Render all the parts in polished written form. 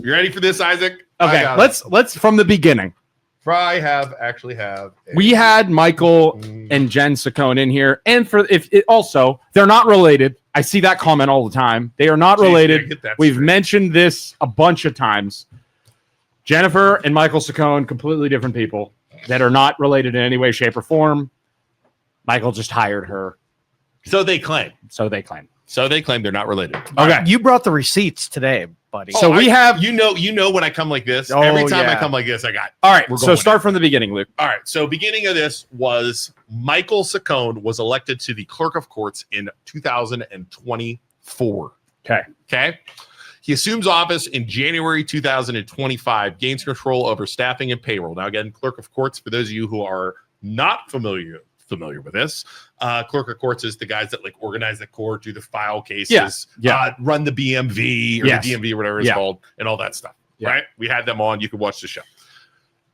You ready for this, Isaac? Okay, let's from the beginning. We had Michael and Jen Ciccone in here, and also they're not related. I see that comment all the time. They are not related. We've mentioned this a bunch of times. Jennifer and Michael Ciccone, completely different people that are not related in any way, shape, or form. Michael just hired her. So they claim. They're not related. Okay. You brought the receipts today, buddy. So we have, you know, when I come like this, every time I come like this, I got. All right. So start from the beginning, Luke. All right. So beginning of this was Michael Ciccone was elected to the Clerk of Courts in 2024. Okay. He assumes office in January 2025, gains control over staffing and payroll. Now, again, Clerk of Courts, for those of you who are not familiar with this, Clerk of Courts is the guys that like organize the court, do the file cases, run the BMV or the DMV or whatever it's called, and all that stuff. Right? We had them on. You could watch the show.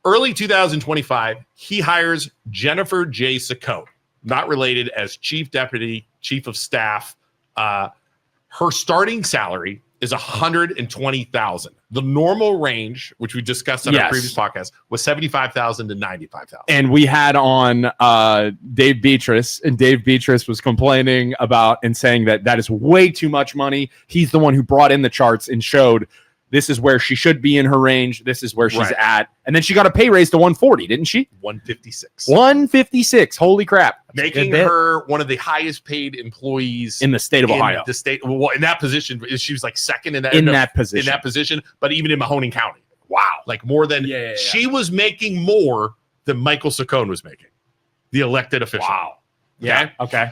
Early 2025, he hires Jennifer J. Ciccone, not related, as chief deputy, chief of staff. Her starting salary is $120,000. The normal range, which we discussed on our previous podcast, was $75,000 to $95,000. And we had on Dave Beatrice, and Dave Beatrice was complaining about and saying that is way too much money. He's the one who brought in the charts and showed this is where she should be in her range. This is where she's at. And then she got a pay raise to 140, didn't she? 156. 156. Holy crap. Making her one of the highest paid employees in the state of Ohio. The state, well, in that position, she was like second in that position, but even in Mahoning County. Wow. Like more than she was making more than Michael Ciccone was making, the elected official. Wow. Yeah. Okay.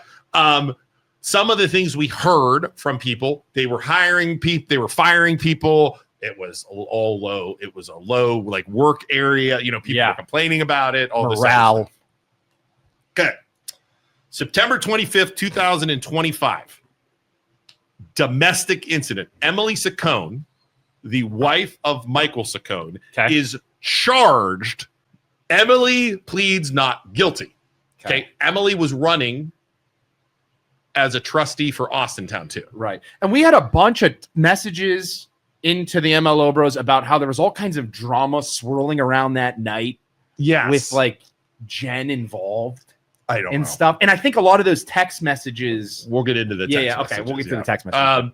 Some of the things we heard from people, they were hiring people, they were firing people. It was all low. It was a low like work area. You know, people were complaining about it. All morale. This okay. September 25th, 2025. Domestic incident. Emily Ciccone, the wife of Michael Ciccone, is charged. Emily pleads not guilty. Okay. Emily was running as a trustee for Austintown too. Right. And we had a bunch of messages into the MLO bros about how there was all kinds of drama swirling around that night. Yes. With like Jen involved. I don't and know. Stuff. And I think a lot of those text messages. We'll get into the text messages. Okay. We'll get to the text messages.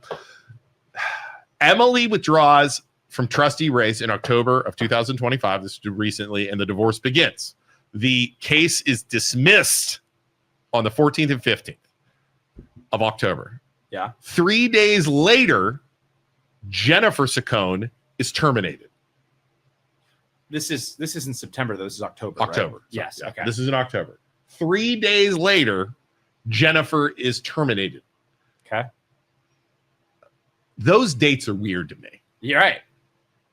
Emily withdraws from trustee race in October of 2025. This is recently, and the divorce begins. The case is dismissed on the 14th and 15th of October. Yeah. 3 days later, Jennifer Ciccone is terminated. This is in September, though. This is October. October. Right? Yes. Yeah, okay. This is in October. 3 days later, Jennifer is terminated. Okay. Those dates are weird to me. You're right.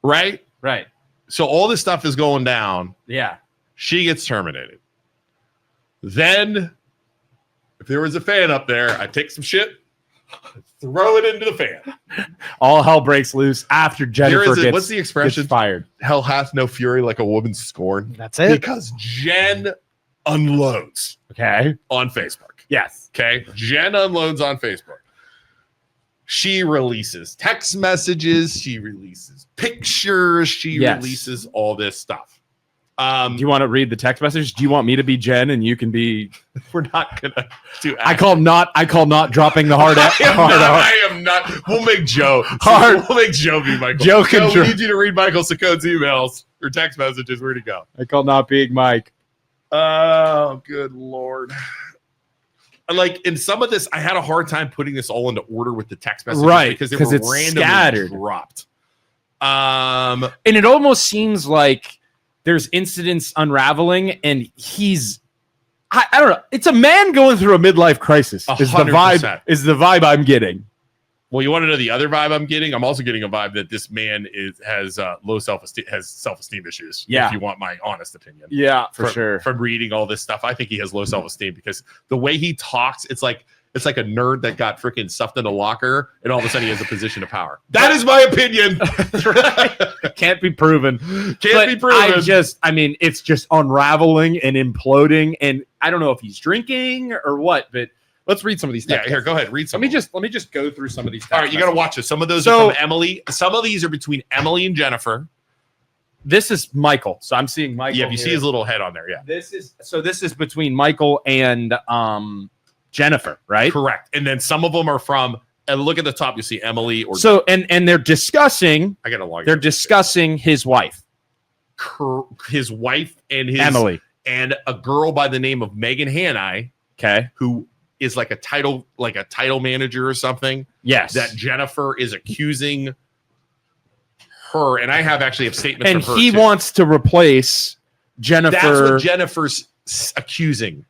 Right? Right. So all this stuff is going down. Yeah. She gets terminated. Then, if there was a fan up there, I'd take some shit, throw it into the fan. All hell breaks loose after Jennifer gets, what's the expression? Gets fired. Hell hath no fury like a woman's scorn. That's it. Because Jen unloads. Okay. On Facebook. Yes. Okay. Jen unloads on Facebook. She releases text messages. She releases pictures. She releases all this stuff. Do you want to read the text message? Do you want me to be Jen and you can be? We're not gonna do. I call not dropping the hard. I am not. We'll make Joe. We'll make Joe be Michael. Joe we need you to read Michael Ciccone's emails or text messages. Where'd he go? I call not being Mike. Oh, good Lord. Like in some of this, I had a hard time putting this all into order with the text messages, right? Because they were randomly scattered. dropped. And it almost seems like there's incidents unraveling, and he's I don't know. It's a man going through a midlife crisis. 100%. Is the vibe I'm getting. Well, you want to know the other vibe I'm getting? I'm also getting a vibe that this man has low self-esteem, has self-esteem issues. Yeah. If you want my honest opinion. Yeah, for sure. From reading all this stuff, I think he has low self-esteem because the way he talks, it's like a nerd that got freaking stuffed in a locker, and all of a sudden he has a position of power. That is my opinion. Can't be proven. Can't be proven. I mean, it's just unraveling and imploding, and I don't know if he's drinking or what, but Let's read some of these. Yeah, here, go ahead. Read some. Let me just go through some of these. All right, you got to watch this. Some of those are from Emily. Some of these are between Emily and Jennifer. This is Michael. So I'm seeing Michael. Yeah, if you see his little head on there, yeah. This is between Michael and Jennifer, right? Correct. And then some of them are from. And look at the top. You see Emily or and they're discussing. I got to log. They're discussing his wife, his wife, and his Emily, and a girl by the name of Megan Hanai. Okay, who is like a title manager or something. Yes, that Jennifer is accusing her, and I have actually a statement. And from her he wants to replace Jennifer. That's what Jennifer's accusing.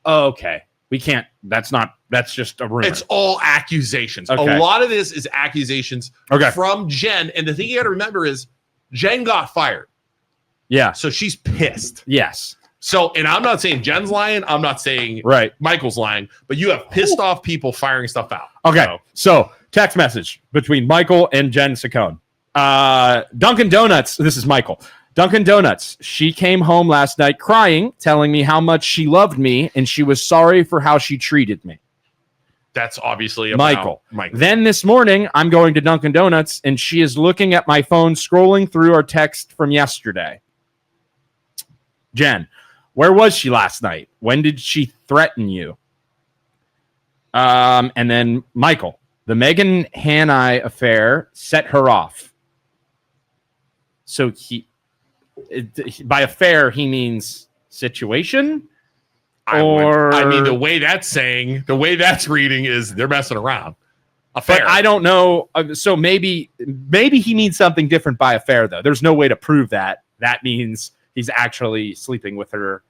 Oh, okay, we can't. That's just a rumor. It's all accusations. Okay. A lot of this is accusations from Jen. And the thing you got to remember is Jen got fired. Yeah. So she's pissed. Yes. So, and I'm not saying Jen's lying. I'm not saying Michael's lying, but you have pissed off people firing stuff out. Okay. So text message between Michael and Jen Ciccone. Dunkin' Donuts. This is Michael. Dunkin' Donuts. She came home last night crying, telling me how much she loved me and she was sorry for how she treated me. That's obviously about Michael. Then this morning, I'm going to Dunkin' Donuts and she is looking at my phone, scrolling through our text from yesterday. Jen, where was she last night? When did she threaten you? And then Michael, the Megan Hanai affair set her off. So by affair, he means situation? I mean, the way that's reading is they're messing around. Affair. But I don't know. So maybe he means something different by affair, though. There's no way to prove that. That means he's actually sleeping with her,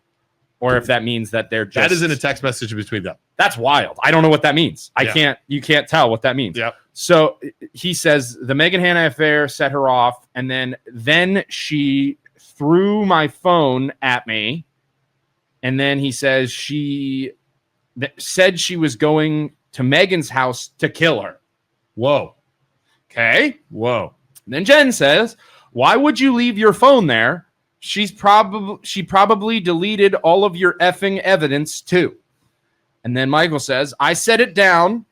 or if that means that they're just... That isn't a text message between them. That's wild. I don't know what that means. You can't tell what that means. Yeah. So he says the Megan Hanai affair set her off, and then she threw my phone at me, and then he says she said she was going to Megan's house to kill her. Whoa. Okay. Whoa. And then Jen says, why would you leave your phone there? She probably deleted all of your effing evidence too. And then Michael says, I set it down.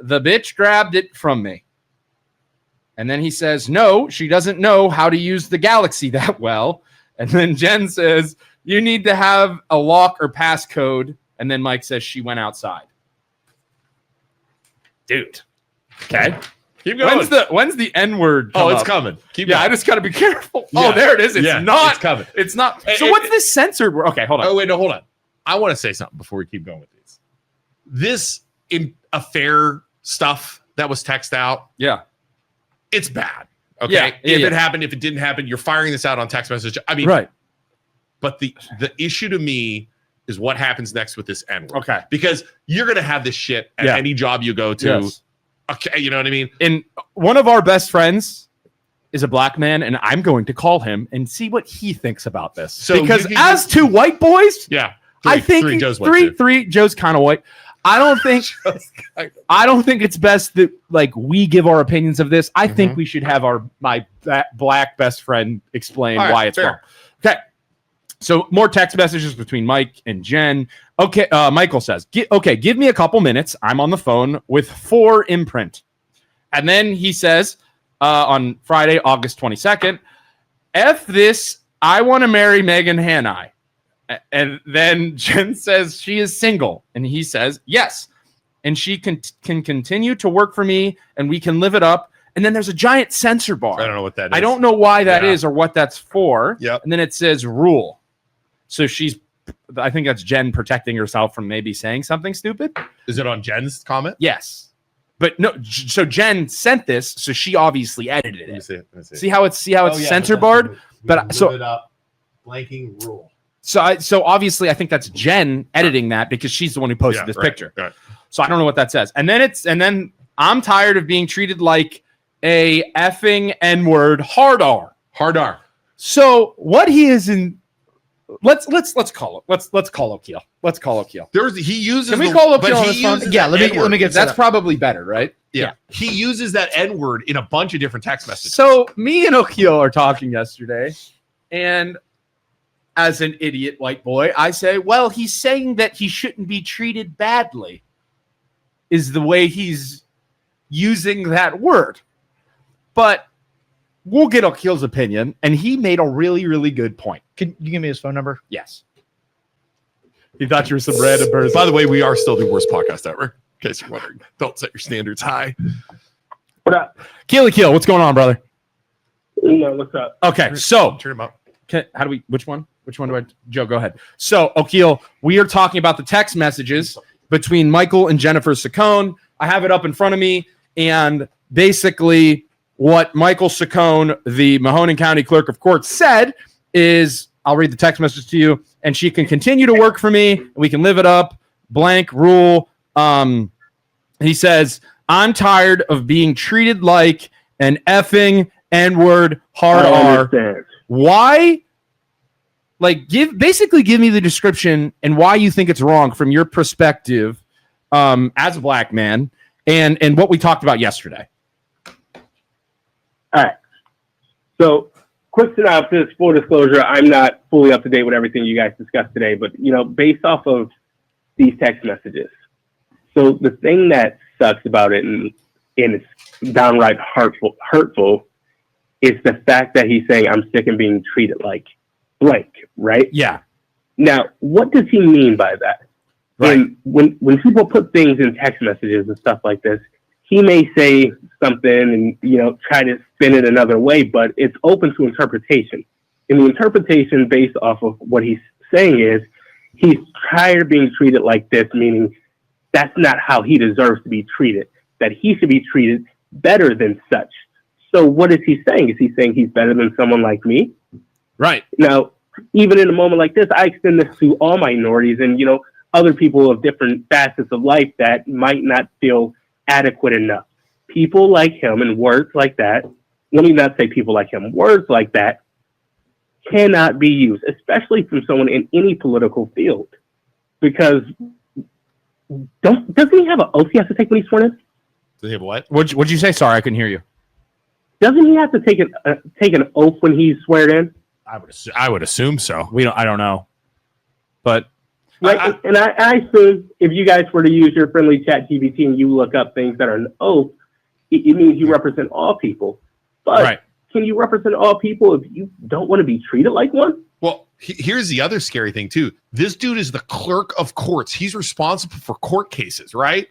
The bitch grabbed it from me. And then he says, no, she doesn't know how to use the Galaxy that well. And then Jen says, you need to have a lock or passcode. And then Mike says she went outside. Dude. Okay. Keep going. When's the N-word? It's coming. Keep going. I just got to be careful. Yeah. Oh, there it is. It's not. It's coming. It's not. So what's this censored word? Okay, hold on. Oh, wait, no, hold on. I want to say something before we keep going with these. This affair stuff that was texted out. Yeah. It's bad. Okay. If it happened, if it didn't happen, you're firing this out on text message. I mean, right. But the issue to me is what happens next with this N-word. Okay. Because you're going to have this shit at any job you go to. Yes. Okay. You know what I mean? And one of our best friends is a black man, and I'm going to call him and see what he thinks about this. So because as two white boys, I think Joe's kind of white. I don't think it's best that we give our opinions of this. I think we should have my black best friend explain why it's wrong. Okay. So more text messages between Mike and Jen. Okay. Michael says, give me a couple minutes. I'm on the phone with 4 Imprint. And then he says on Friday, August 22nd, F this, I want to marry Megan Hanai. And then Jen says she is single. And he says, yes. And she can continue to work for me and we can live it up. And then there's a giant censor bar. I don't know what that is. I don't know why that is or what that's for. Yep. And then it says rule. So I think that's Jen protecting herself from maybe saying something stupid. Is it on Jen's comment? Yes. But no, so Jen sent this, so she obviously edited it. Let me see. See how it's censor barred? But so it up. Blanking rule. So obviously, I think that's Jen editing that because she's the one who posted this picture. Right. So I don't know what that says. And then I'm tired of being treated like a effing N-word hard R. Hard R. So what he is in. Let's call it. Let's call O'Keel. Let's call O'Keel. He uses. Can we call O'Keel on his phone? Yeah, let me get. That's probably better, right? Yeah. He uses that N-word in a bunch of different text messages. So me and O'Keel are talking yesterday, and as an idiot white boy, I say, well, he's saying that he shouldn't be treated badly. is the way he's using that word. But we'll get Akil's opinion, and he made a really, really good point. Can you give me his phone number? Yes. He thought you were some random person. By the way, we are still the worst podcast ever. In case you're wondering, don't set your standards high. What up? Akil, what's going on, brother? No, what's up? Okay, so Turn him up. how do we? Which one? Which one do I? Joe, go ahead. So, Akil, we are talking about the text messages between Michael and Jennifer Ciccone. I have it up in front of me, and basically, what Michael Ciccone, the Mahoning County Clerk of Court, said is, I'll read the text message to you, and she can continue to work for me. And we can live it up. Blank rule. He says, I'm tired of being treated like an effing N-word hard R. Why? Like, give me the description and why you think it's wrong from your perspective as a black man and what we talked about yesterday. All right. So, quick synopsis, full disclosure, I'm not fully up to date with everything you guys discussed today, but, based off of these text messages. So, the thing that sucks about it, and it's downright hurtful, is the fact that he's saying, I'm sick of being treated like blank, right? Yeah. Now, what does he mean by that? Right. And when people put things in text messages and stuff like this, he may say something and, try to spin it another way, but it's open to interpretation. And the interpretation based off of what he's saying is he's tired of being treated like this, meaning that's not how he deserves to be treated, that he should be treated better than such. So what is he saying? Is he saying he's better than someone like me? Right. Now, even in a moment like this, I extend this to all minorities and, other people of different facets of life that might not feel adequate enough. People like him and words like that, let me not say people like him, words like that cannot be used, especially from someone in any political field. Because doesn't he have an oath he has to take when he's sworn in? Does he have what? What'd you say? Sorry, I couldn't hear you. Doesn't he have to take an oath when he's sweared in? I would assume so. I don't know. But I assume if you guys were to use your friendly chat GPT and you look up things that are an oath, it means you represent all people. But right. Can you represent all people if you don't want to be treated like one? Well, here's the other scary thing, too. This dude is the clerk of courts. He's responsible for court cases, right?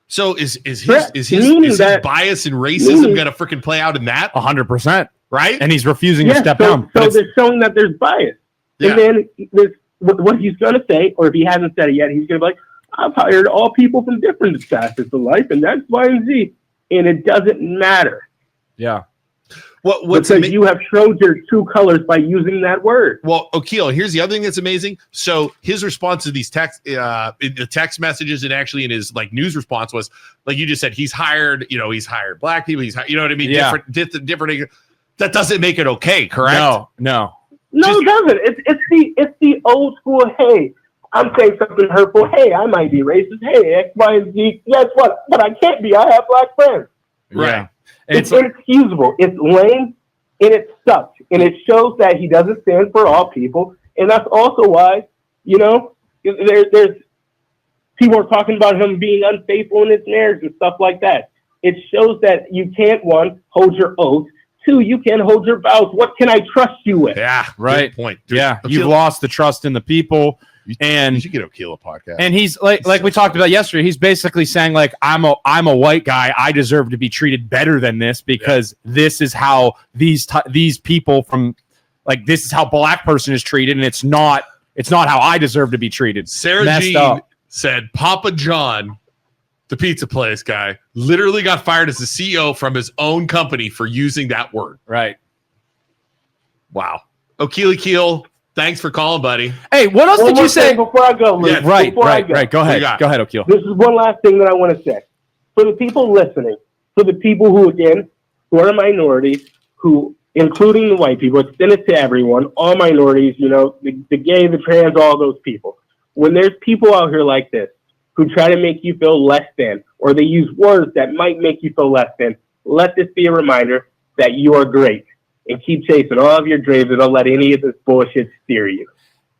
So is his bias and racism going to freaking play out in that? 100%. Right? And he's refusing to step down. So they're showing that there's bias. Yeah. And then there's what he's going to say, or if he hasn't said it yet, he's going to be like, I've hired all people from different facets of life, and that's Y and Z. And it doesn't matter. Yeah. Because you have showed your true colors by using that word. Well, Akil, here's the other thing that's amazing. So his response to these text messages and actually in his news response was, like you just said, he's hired black people. He's hired, you know what I mean? Yeah. Different. That doesn't make it okay, correct? No, it doesn't. It's the old school. Hey, I'm saying something hurtful. Hey, I might be racist. Hey, X, Y, and Z. Guess what? But I can't be. I have black friends. Right. Yeah. It's inexcusable. It's lame, and it sucks. And it shows that he doesn't stand for all people. And that's also why, there's people are talking about him being unfaithful in his marriage and stuff like that. It shows that you can't, one, hold your oath. Two, you can't hold your vows. What can I trust you with? Yeah, right. Good point. Yeah, you've lost the trust in the people. And you should get Akil a podcast. And he's like we talked about yesterday. He's basically saying I'm a white guy. I deserve to be treated better than this because this is how these people from this is how black person is treated, and it's not how I deserve to be treated. Sarah Jean said Papa John, the pizza place guy, literally got fired as the CEO from his own company for using that word. Right. Wow. Akil. Thanks for calling, buddy. Hey, what else did you say? Before I go, Luke, right. Go ahead. Go ahead, Akil. This is one last thing that I want to say. For the people listening, for the people who are minorities, who, including the white people, extend it to everyone, all minorities, the gay, the trans, all those people. When there's people out here like this who try to make you feel less than, or they use words that might make you feel less than, let this be a reminder that you are great. And keep chasing all of your dreams and don't let any of this bullshit steer you.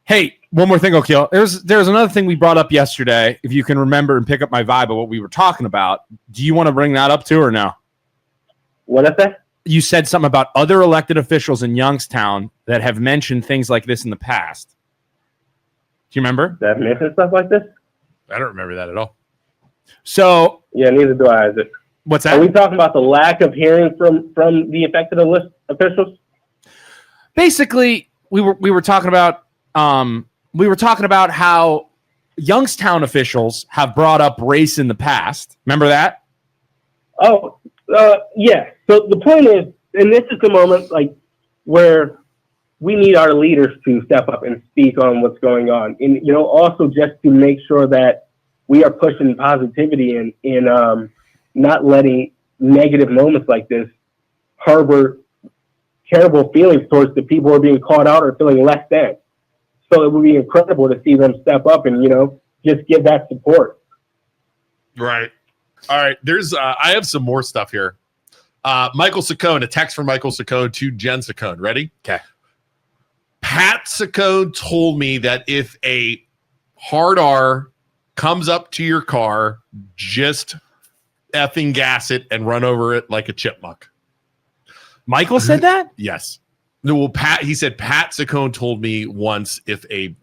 Hey, One more thing, O'Keel. There's another thing we brought up yesterday. If you can remember and pick up my vibe of what we were talking about, do you want to bring that up too or no? What is that? You said something about other elected officials in Youngstown that have mentioned things like this in the past. Do you remember? That mentioned stuff like this? I don't remember that at all. So yeah, neither do I, Isaac. What's that? Are we talking about the lack of hearing from the affected officials? Basically, we were talking about how Youngstown officials have brought up race in the past. Remember that? Oh, yeah. So the point is, and this is the moment like where we need our leaders to step up and speak on what's going on, and also just to make sure that we are pushing positivity and not letting negative moments like this harbor terrible feelings towards the people who are being caught out or feeling less than. So it would be incredible to see them step up and just give that support. Right. All right. There's I have some more stuff here. Michael Ciccone, a text from Michael Ciccone to Jen Ciccone. Ready? Okay. Pat Ciccone told me that if a hard R comes up to your car, just effing gas it and run over it like a chipmunk. Michael said that? Yes. No, well, he said Pat Ciccone told me once if a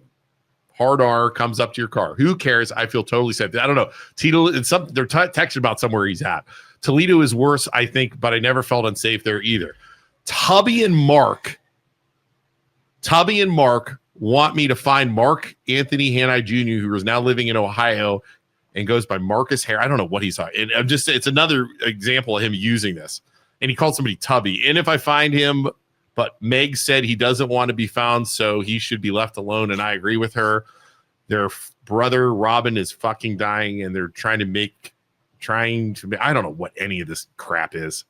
hard R comes up to your car, who cares? I feel totally safe. I don't know. Tito, they're texting about somewhere he's at. Toledo is worse, I think, but I never felt unsafe there either. Tubby and Mark want me to find Mark Anthony Hanai Jr., who is now living in Ohio and goes by Marcus Hare. I don't know what he's on. And it's another example of him using this. And he called somebody Tubby. And if I find him, but Meg said he doesn't want to be found, so he should be left alone. And I agree with her. Their brother Robin is fucking dying, and they're trying to I don't know what any of this crap is.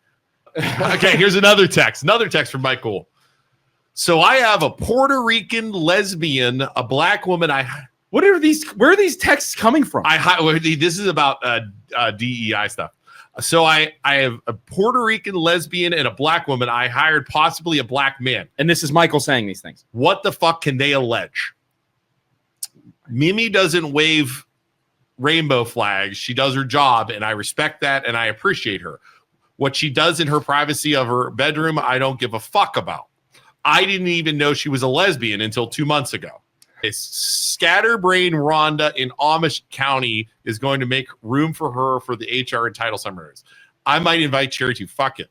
Okay, here's another text from Michael. So I have a Puerto Rican lesbian, a black woman. Where are these texts coming from? This is about DEI stuff. So I have a Puerto Rican lesbian and a black woman. I hired possibly a black man. And this is Michael saying these things. What the fuck can they allege? Mimi doesn't wave rainbow flags. She does her job, and I respect that, and I appreciate her. What she does in her privacy of her bedroom, I don't give a fuck about. I didn't even know she was a lesbian until 2 months ago. A scatterbrain Rhonda in Amish County is going to make room for her for the HR and title seminars. I might invite Sherry to. Fuck it.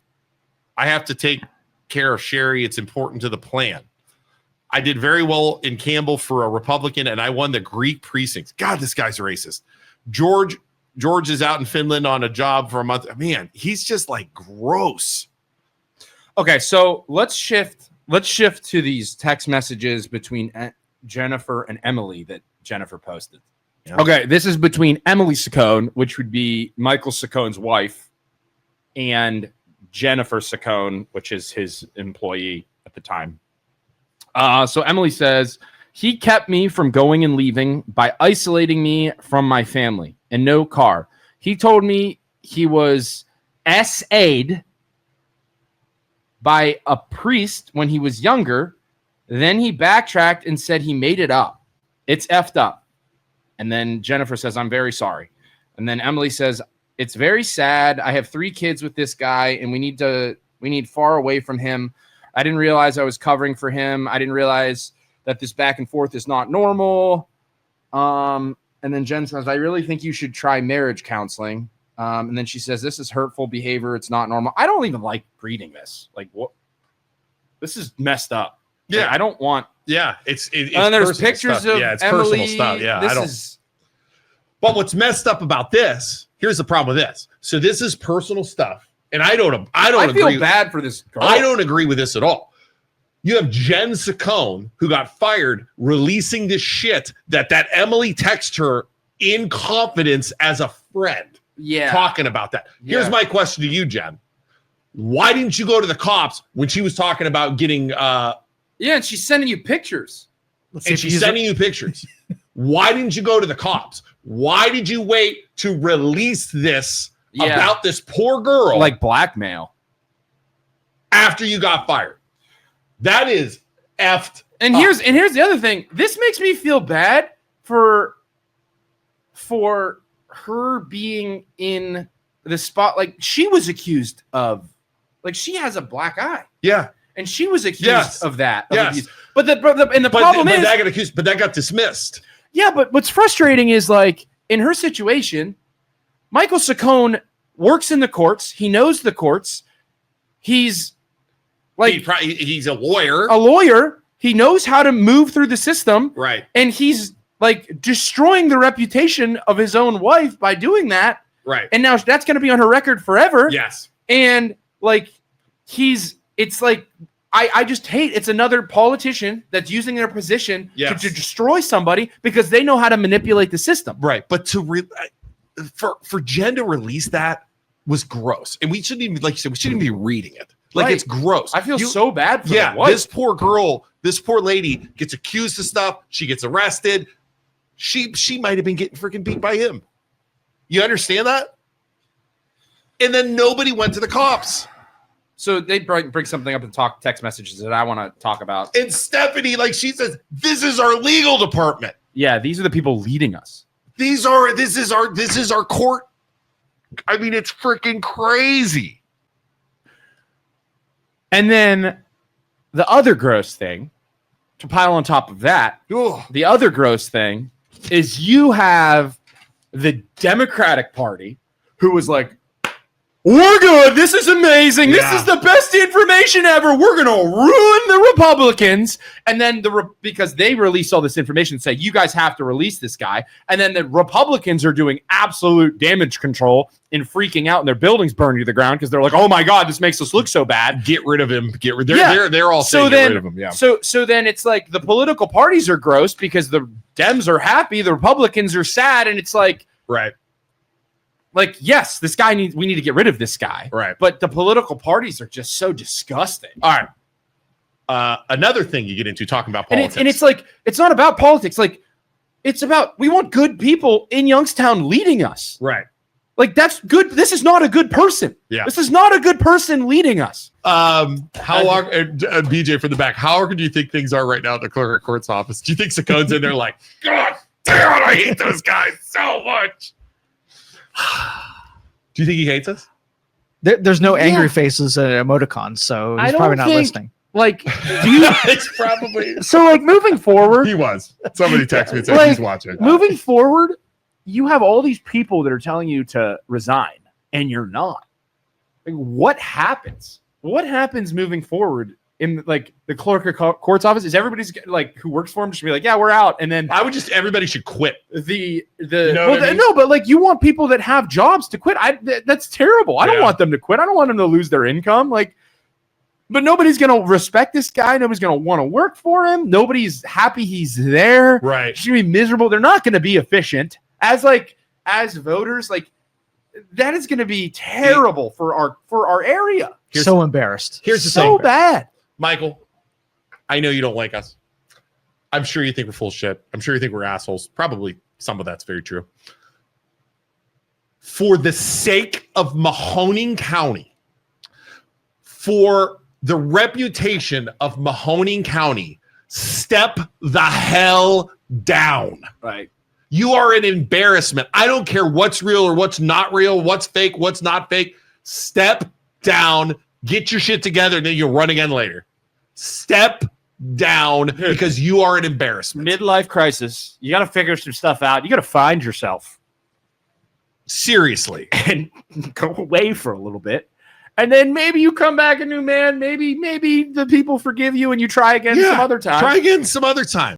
I have to take care of Sherry. It's important to the plan. I did very well in Campbell for a Republican, and I won the Greek precincts. God, this guy's racist. George is out in Finland on a job for a month. Man, he's just like gross. Okay, so let's shift to these text messages between Jennifer and Emily that Jennifer posted. Yeah. Okay, this is between Emily Ciccone, which would be Michael Ciccone's wife, and Jennifer Ciccone, which is his employee at the time. So Emily says, he kept me from going and leaving by isolating me from my family and no car. He told me he was SA'd by a priest when he was younger. Then he backtracked and said he made it up. It's effed up. And then Jennifer says, I'm very sorry. And then Emily says, it's very sad. I have 3 kids with this guy, and we need far away from him. I didn't realize I was covering for him. I didn't realize that this back and forth is not normal. And then Jen says, I really think you should try marriage counseling. And then she says, this is hurtful behavior. It's not normal. I don't even like reading this. Like, what? This is messed up. Yeah. Like, I don't want. Yeah. It's and there's pictures stuff. of it's Emily. Personal stuff. Yeah. But what's messed up about this, here's the problem with this. So this is personal stuff. And I feel bad for this girl. I don't agree with this at all. You have Jen Ciccone, who got fired, releasing this shit that Emily texted her in confidence as a friend. Yeah. Talking about that. Here's my question to you, Jen. Why didn't you go to the cops when she was talking about getting and she's sending you pictures. She's sending you pictures. Why didn't you go to the cops? Why did you wait to release this about this poor girl? Like blackmail. After you got fired. That is effed. And here's the other thing. This makes me feel bad for her being in the spot. Like, she was accused of, like, she has a black eye. Yeah. And she was accused of that. Yes. But the problem is that got accused, but that got dismissed. Yeah, but what's frustrating is, like, in her situation, Michael Ciccone works in the courts. He knows the courts. He's like he's a lawyer. A lawyer. He knows how to move through the system. Right. And he's like destroying the reputation of his own wife by doing that. Right. And now that's going to be on her record forever. Yes. And like it's like I just hate it's another politician that's using their position to destroy somebody because they know how to manipulate the system. Right. But for Jen to release that was gross. And we shouldn't even, like you said, we shouldn't even be reading it. Like, it's gross. I feel so bad for the wife. This poor girl, this poor lady gets accused of stuff. She gets arrested. She might have been getting freaking beat by him. You understand that? And then nobody went to the cops. So they bring something up in text messages that I want to talk about. And Stephanie, like she says, this is our legal department. Yeah, these are the people leading us. This is our court. I mean, it's freaking crazy. And then the other gross thing, to pile on top of that, the other gross thing is you have the Democratic Party who was like, we're good. This is amazing. Yeah. This is the best information ever. We're going to ruin the Republicans. And then because they release all this information and say, you guys have to release this guy. And then the Republicans are doing absolute damage control and freaking out and their buildings burning to the ground because they're like, oh my God, this makes us look so bad. Get rid of him. They're all saying get rid of him. Yeah. So then it's like the political parties are gross because the Dems are happy. The Republicans are sad. And it's like, right. Like, yes, we need to get rid of this guy. Right. But the political parties are just so disgusting. All right. Another thing you get into talking about politics. And it's like, it's not about politics. Like, it's about, we want good people in Youngstown leading us. Right. Like, that's good. This is not a good person. Yeah. This is not a good person leading us. How long, BJ from the back, how do you think things are right now at the clerk of court's office? Do you think Ciccone's in there like, God damn, I hate those guys so much? Do you think he hates us? There's no angry faces and emoticons, so he's probably not listening. Like, it's probably so. Like, moving forward, he was. Somebody texted me and said he's watching. Moving forward, you have all these people that are telling you to resign, and you're not. Like, what happens? What happens moving forward in like the clerk of court's office? Is everybody's like who works for him just be like, yeah, we're out, and then everybody should quit. No, but like you want people that have jobs to quit. That's terrible. I don't want them to quit. I don't want them to lose their income. Like, but nobody's gonna respect this guy. Nobody's gonna want to work for him. Nobody's happy he's there. Right? He's gonna be miserable. They're not gonna be efficient as voters. Like, that is gonna be terrible for our area. So embarrassed. Here's the thing. Bad. Michael, I know you don't like us. I'm sure you think we're full of shit. I'm sure you think we're assholes. Probably some of that's very true. For the sake of Mahoning County, for the reputation of Mahoning County, step the hell down. Right. You are an embarrassment. I don't care what's real or what's not real, what's fake, what's not fake. Step down. Get your shit together, and then you'll run again later. Step down because you are an embarrassment. Midlife crisis. You got to figure some stuff out. You got to find yourself. Seriously. And go away for a little bit. And then maybe you come back a new man. Maybe the people forgive you and you try again some other time. Try again some other time.